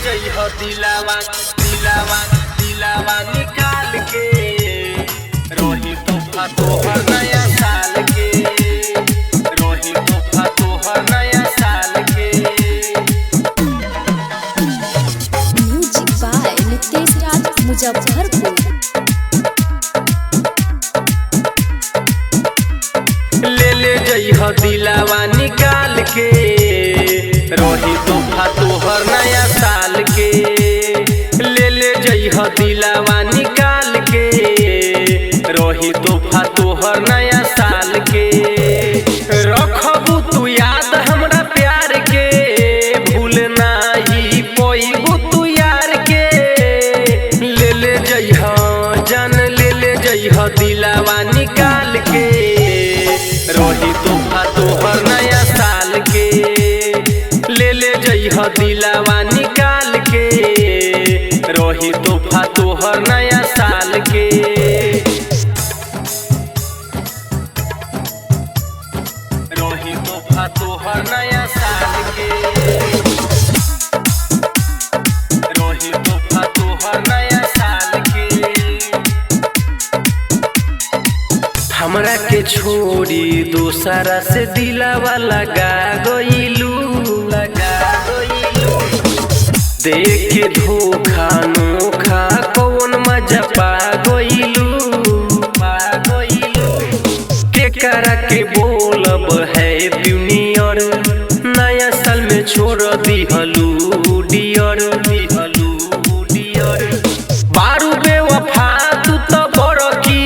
जइहो दिलावा दिलावा दिलावा निकाल के रोही तोहफा तोहर नया साल के रोही तोहफा तोहर नया साल के। Music by Nitesh Raj Muzaffarpur. ले जइहो दिलावा निकाल के रोही तोहफा तोहर नया साल के। ले जइहो दिलावा निकाल के रोही तोहफा तोहर नया साल के। रखबू तू याद हमरा प्यार के भूल नाही पोइबू तू यार के। ले जइहो जान ले जइहो दिलावा निकाल के रोही तोहफा तोहर नया साल के। ले जइहो दिलावा निकाल के रोही तोहफा तोहर नया साल के। रोही तोहफा तोहर नया साल के रोही तोहफा तोहर नया साल के। हमरा के छोड़ी दूसरा से दिलावा लगा गइलू देख के धोखा नोखा कौन मजा पा गइलू के करा के बोलब है न्यू नया साल में छोड़ दिहलू डियर बारू बेवफा तू तो बड़की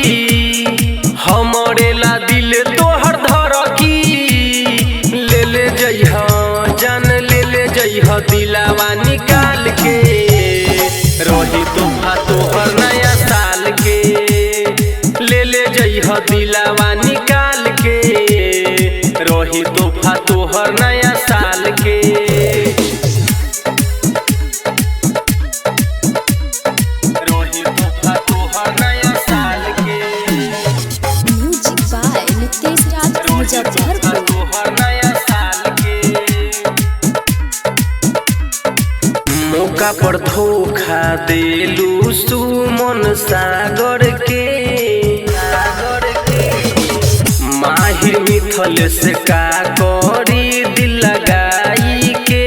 हमरे ला दिल तोहर धरकी। ले जइहो जान ले जइहो दिलावा निकाल के रोही तोहफा तोहर नया साल के। ले जइहो दिलावा निकाल के रोही तोहफा तोहर नया साल के। रोही तोहफा तोहर नया साल के। Music by Nitesh Raj Muzaffarpur. तोहर नया साल के। मौका पर धोखा देलू सुमन सागर के माहिर मिथल से का करी दिल लगाई के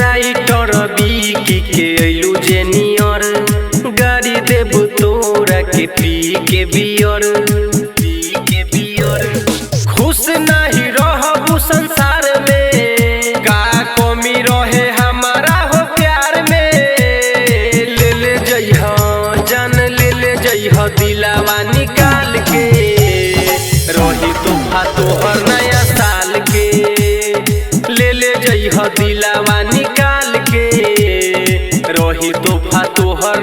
राइटर बीकी के अइलू जेनियर गाड़ी देबू तोरा के पी के बियर खुश नहीं रहबू संसार में का कमी रहे हमारा हो प्यार में। ले जइहो जान ले जइहो दिलावा निकाल के रोही तोहफा तोहर नया साल के। ले जइहो दिलावा निकाल के रोही तोहफा तोहर